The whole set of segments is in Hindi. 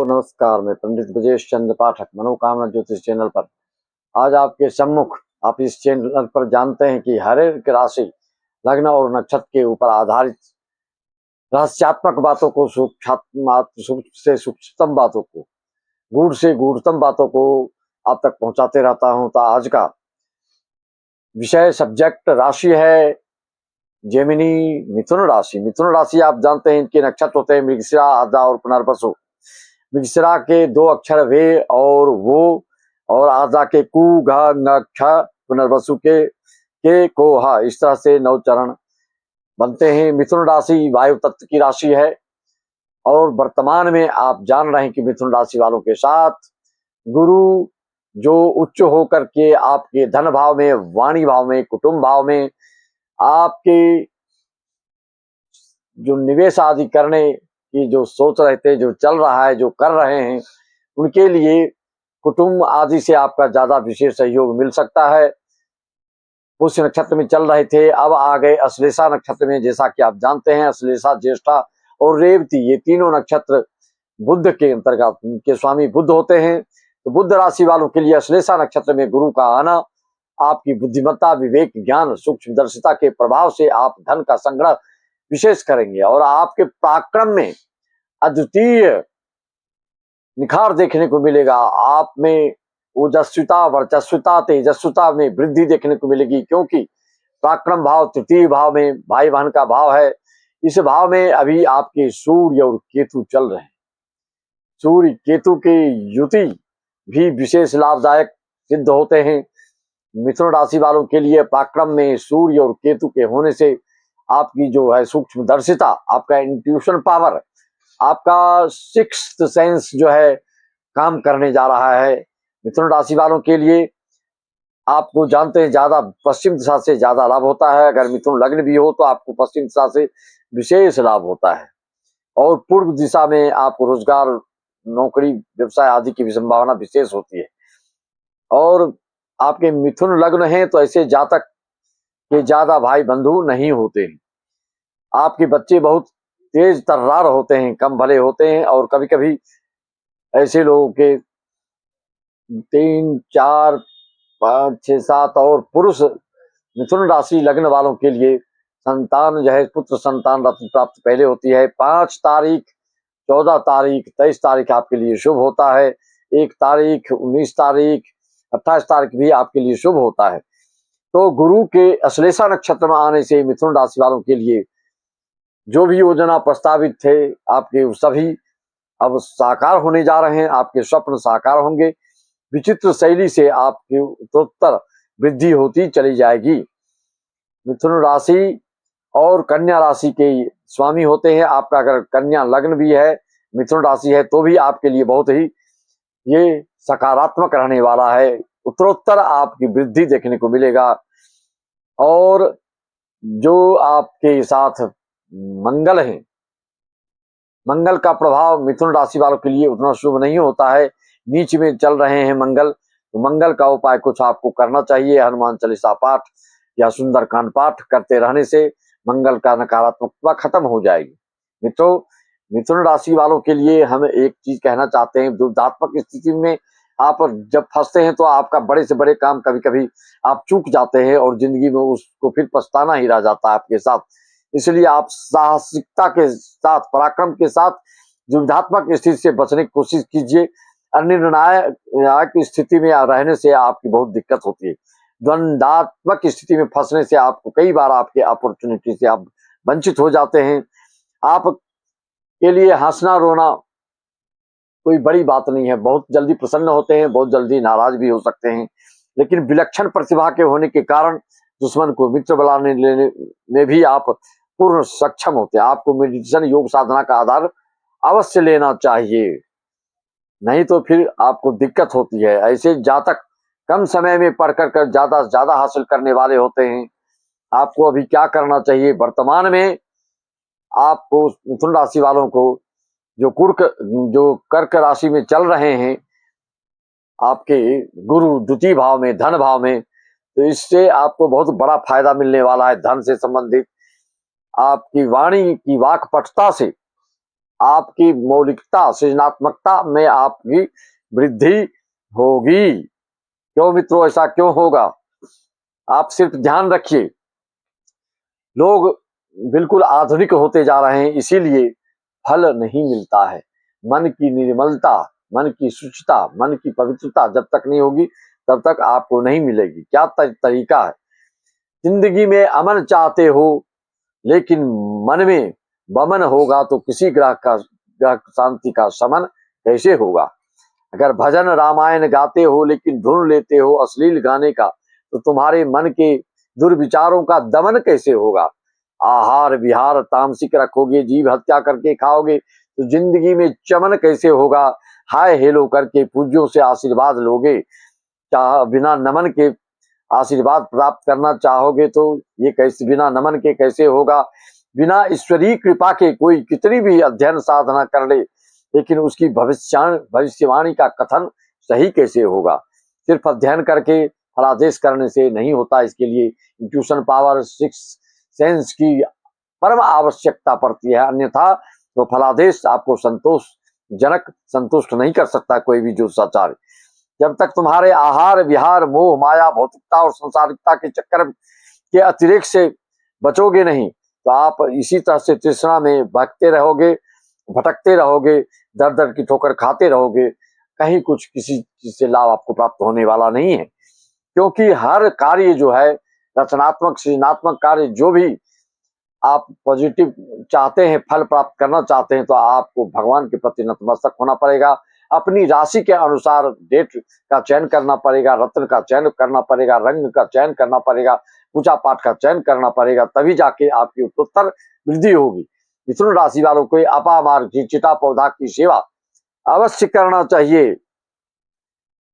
नमस्कार। मैं पंडित ब्रजेश चंद्र पाठक मनोकामना ज्योतिष चैनल पर आज आपके सम्मुख। आप इस चैनल पर जानते हैं कि हर एक राशि, लग्न और नक्षत्र के ऊपर आधारित रहस्यात्मक बातों को, सूक्ष्म से सूक्ष्मतम बातों को, गूढ़ से गूढ़तम बातों को आप तक पहुंचाते रहता हूं। तो आज का विषय, सब्जेक्ट राशि है जेमिनी मिथुन राशि। मिथुन राशि आप जानते हैं इनके नक्षत्र होते हैं मृगशिरा, आद्रा और पुनर्वसु। मृगशिरा के दो अक्षर वे और वो, और आद्रा के कु घ ng क्ष, पुनर्वसु के को ह। इस तरह से 9 चरण बनते हैं। मिथुन राशि वायु तत्व की राशि है और वर्तमान में आप जान रहे हैं कि मिथुन राशि वालों के साथ गुरु जो उच्च होकर के आपके धन भाव में, वाणी भाव में, कुटुंब भाव में आपके जो निवेश आदि करने की जो सोच रहे थे, जो चल रहा है, जो कर रहे हैं, उनके लिए कुटुंब आदि से आपका ज्यादा विशेष सहयोग मिल सकता है। उस नक्षत्र में चल रहे थे, अब आ गए अश्लेषा नक्षत्र में। जैसा कि आप जानते हैं अश्लेषा, ज्येष्ठा और रेवती ये तीनों नक्षत्र बुध के अंतर्गत, उनके स्वामी बुध होते हैं। तो बुध राशि वालों के लिए अश्लेषा नक्षत्र में गुरु का आना आपकी बुद्धिमत्ता, विवेक, ज्ञान, सूक्ष्मदर्शिता के प्रभाव से आप धन का संग्रह विशेष करेंगे और आपके पराक्रम में अद्वितीय निखार देखने को मिलेगा। आप में ओजस्विता, वर्चस्विता, तेजस्विता में वृद्धि देखने को मिलेगी, क्योंकि पराक्रम भाव तृतीय भाव में भाई बहन का भाव है। इस भाव में अभी आपके सूर्य और केतु चल रहे हैं। सूर्य केतु की युति भी विशेष लाभदायक सिद्ध होते हैं। मिथुन राशि वालों के लिए पराक्रम में सूर्य और केतु के होने से आपकी जो है सूक्ष्मदर्शिता, आपका इंट्यूशन पावर, आपका सिक्स्थ सेंस जो है काम करने जा रहा है। मिथुन राशि वालों के लिए आपको जानते हैं ज्यादा पश्चिम दिशा से ज्यादा लाभ होता है। अगर मिथुन लग्न भी हो तो आपको पश्चिम दिशा से विशेष लाभ होता है और पूर्व दिशा में आपको रोजगार, नौकरी, व्यवसाय आदि की भी संभावना विशेष होती है। और आपके मिथुन लग्न है तो ऐसे जातक के ज्यादा भाई बंधु नहीं होते हैं। आपके बच्चे बहुत तेज तर्रार होते हैं, कम भले होते हैं और कभी कभी ऐसे लोगों के 3, 4, 5, 6, 7 और पुरुष मिथुन राशि लग्न वालों के लिए संतान जो है, पुत्र संतान रत्न प्राप्त पहले होती है। 5 तारीख, 14 तारीख, 23 तारीख आपके लिए शुभ होता है। 1 तारीख, 19 तारीख, 28 तारीख भी आपके लिए शुभ होता है। तो गुरु के अश्लेषा नक्षत्र में आने से मिथुन राशि वालों के लिए जो भी योजना प्रस्तावित थे आपके, सभी अब साकार होने जा रहे हैं। आपके स्वप्न साकार होंगे। विचित्र शैली से आपकी उत्तरोत्तर वृद्धि होती चली जाएगी। मिथुन राशि और कन्या राशि के स्वामी होते हैं। आपका अगर कन्या लग्न भी है, मिथुन राशि है, तो भी आपके लिए बहुत ही ये सकारात्मक रहने वाला है। उत्तरोत्तर आपकी वृद्धि देखने को मिलेगा। और जो आपके साथ मंगल है, मंगल का प्रभाव मिथुन राशि वालों के लिए उतना शुभ नहीं होता है। नीच में चल रहे हैं मंगल, तो मंगल का उपाय कुछ आपको करना चाहिए। हनुमान चालीसा पाठ या सुंदरकांड पाठ करते रहने से मंगल का नकारात्मकता खत्म हो जाएगी। मित्रों, मिथुन राशि वालों के लिए हम एक चीज कहना चाहते हैं। दुर्दात्मक स्थिति में आप जब फंसते हैं तो आपका बड़े से बड़े काम कभी कभी आप चूक जाते हैं और जिंदगी में उसको फिर पछताना ही रह जाता है आपके साथ। इसलिए आप साहसिकता के साथ, पराक्रम के साथ दुविधात्मक स्थिति से बचने की कोशिश कीजिए। अनिर्णायक स्थिति में रहने से आपकी बहुत दिक्कत होती है। द्वंद्वात्मक स्थिति में फंसने से आपको कई बार आपके अपॉर्चुनिटी से आप वंचित हो जाते हैं। आप के लिए हंसना रोना कोई बड़ी बात नहीं है। बहुत जल्दी प्रसन्न होते हैं, बहुत जल्दी नाराज भी हो सकते हैं, लेकिन विलक्षण प्रतिभा के होने के कारण दुश्मन को मित्र बनाने लेने में भी आप पूर्ण सक्षम होते हैं। आपको मेडिटेशन, योग साधना का आधार अवश्य लेना चाहिए, नहीं तो फिर आपको दिक्कत होती है। ऐसे जातक कम समय में पढ़ कर ज्यादा से ज्यादा हासिल करने वाले होते हैं। आपको अभी क्या करना चाहिए? वर्तमान में आपको मिथुन राशि वालों को जो कर्क राशि में चल रहे हैं आपके गुरु द्वितीय भाव में, धन भाव में, तो इससे आपको बहुत बड़ा फायदा मिलने वाला है। धन से संबंधित आपकी वाणी की वाक्पटुता से आपकी मौलिकता, सृजनात्मकता में आपकी वृद्धि होगी। क्यों मित्रों, ऐसा क्यों होगा? आप सिर्फ ध्यान रखिए, लोग बिल्कुल आधुनिक होते जा रहे हैं, इसीलिए फल नहीं मिलता है। मन की निर्मलता, मन की शुचिता, मन की पवित्रता जब तक नहीं होगी तब तक आपको नहीं मिलेगी। क्या तरीका है? जिंदगी में अमन चाहते हो लेकिन मन में बमन होगा तो किसी ग्रह शांति का समन कैसे होगा? अगर भजन रामायण गाते हो लेकिन ढूंढ लेते हो अश्लील गाने का, तो तुम्हारे मन के दुर्विचारों का दमन कैसे होगा? आहार विहार तामसिक रखोगे, जीव हत्या करके खाओगे, तो जिंदगी में चमन कैसे होगा? हाय हेलो करके पूज्यों से आशीर्वाद लोगे, चाह बिना नमन के आशीर्वाद प्राप्त करना चाहोगे तो ये कैसे, बिना नमन के कैसे होगा? बिना ईश्वरीय कृपा के कोई कितनी भी अध्ययन साधना कर ले, लेकिन उसकी भविष्यवाणी का कथन सही कैसे होगा? सिर्फ अध्ययन करके फलादेश करने से नहीं होता, इसके लिए इंट्यूशन पावर, सिक्स सेंस की परम आवश्यकता पड़ती है, अन्यथा तो फलादेश आपको संतुष्ट नहीं कर सकता कोई भी ज्योतिषाचार्य। जब तक तुम्हारे आहार विहार मोह माया भौतिकता और संसारिकता के चक्कर के अतिरेक से बचोगे नहीं, तो आप इसी तरह से तृष्णा में भटकते रहोगे, दर दर की ठोकर खाते रहोगे, कहीं कुछ किसी चीज से लाभ आपको प्राप्त होने वाला नहीं है। क्योंकि हर कार्य जो है, रचनात्मक सृजनात्मक कार्य, जो भी आप पॉजिटिव चाहते हैं, फल प्राप्त करना चाहते हैं, तो आपको भगवान के प्रति नतमस्तक होना पड़ेगा। अपनी राशि के अनुसार डेट का चयन करना पड़ेगा, रत्न का चयन करना पड़ेगा, रंग का चयन करना पड़ेगा, पूजा पाठ का चयन करना पड़ेगा, तभी जाके आपकी उत्तरोत्तर वृद्धि होगी। मिथुन राशि वालों को अपामार्ग की चिता पौधा की सेवा अवश्य करना चाहिए।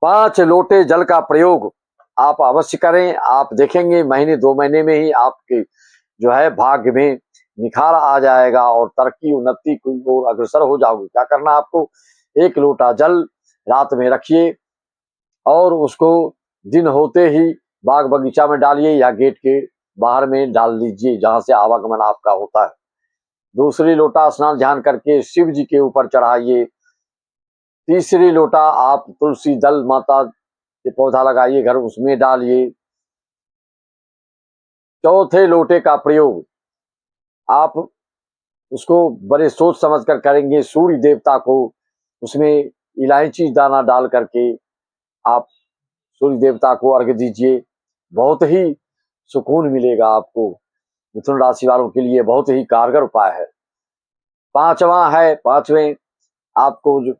5 लोटे जल का प्रयोग आप अवश्य करें। आप देखेंगे महीने 2 महीने में ही आपके जो है भाग्य में निखार आ जाएगा और तरक्की उन्नति की ओर अग्रसर हो जाओगे। क्या करना आपको? 1 लोटा जल रात में रखिए और उसको दिन होते ही बाग बगीचा में डालिए या गेट के बाहर में डाल दीजिए, जहां से आवागमन आपका होता है। दूसरी लोटा स्नान ध्यान करके शिव जी के ऊपर चढ़ाइए। तीसरी लोटा आप तुलसी दल माता के पौधा लगाइए, घर उसमें डालिए। चौथे लोटे का प्रयोग आप उसको बड़े सोच समझ कर करेंगे। सूर्य देवता को उसमें इलायची दाना डाल करके आप सूर्य देवता को अर्घ्य दीजिए, बहुत ही सुकून मिलेगा आपको। मिथुन राशि वालों के लिए बहुत ही कारगर उपाय है। पांचवें आपको जो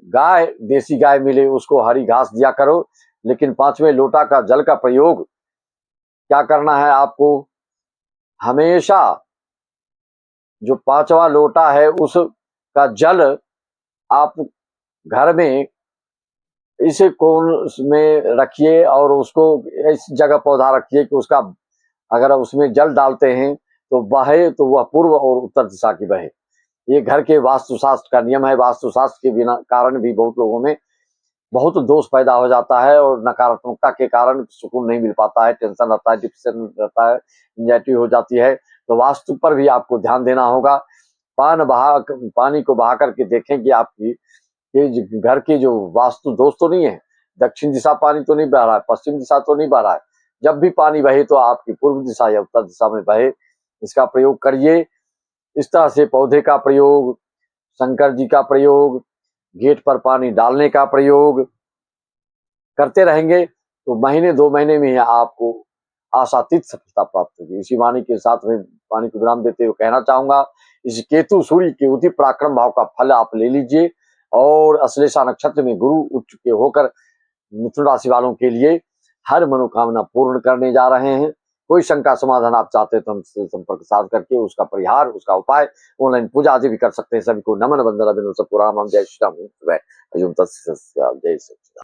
गाय, देसी गाय मिले उसको हरी घास दिया करो, लेकिन 5वें लोटा का जल का प्रयोग क्या करना है आपको? हमेशा जो 5वां लोटा है उसका जल आप घर में इस कोण में रखिए और उसको इस जगह पौधा रखिए कि उसका अगर उसमें जल डालते हैं तो बहे तो वह पूर्व और उत्तर दिशा की बहे। ये घर के वास्तुशास्त्र का नियम है। वास्तुशास्त्र के बिना कारण भी बहुत लोगों में बहुत दोष पैदा हो जाता है और नकारात्मकता के कारण सुकून नहीं मिल पाता है, टेंशन रहता है, डिप्रेशन रहता है, एंजाइटी हो जाती है। तो वास्तु पर भी आपको ध्यान देना होगा। पानी को बहा करके देखें कि आपकी ये घर की जो वास्तु दोष तो नहीं है, दक्षिण दिशा पानी तो नहीं बह रहा है, पश्चिम दिशा तो नहीं बह रहा है। जब भी पानी बहे तो आपकी पूर्व दिशा या उत्तर दिशा में बहे, इसका प्रयोग करिए। इस तरह से पौधे का प्रयोग, शंकर जी का प्रयोग, गेट पर पानी डालने का प्रयोग करते रहेंगे तो महीने 2 महीने में ही आपको आशातीत सफलता प्राप्त होगी। इसी वाणी के साथ में वाणी को विराम देते हुए कहना चाहूंगा, इस केतु सूर्य के उति पराक्रम भाव का फल आप ले लीजिए और अश्लेषा नक्षत्र में गुरु उच्च के होकर मिथुन राशि वालों के लिए हर मनोकामना पूर्ण करने जा रहे हैं। कोई शंका समाधान आप चाहते हैं तो हमसे संपर्क साध करके उसका परिहार, उसका उपाय, ऑनलाइन पूजा आदि भी कर सकते हैं। सभी को नमन वंदना विनम्र पुराण। जय श्री राम। जय श्री राम।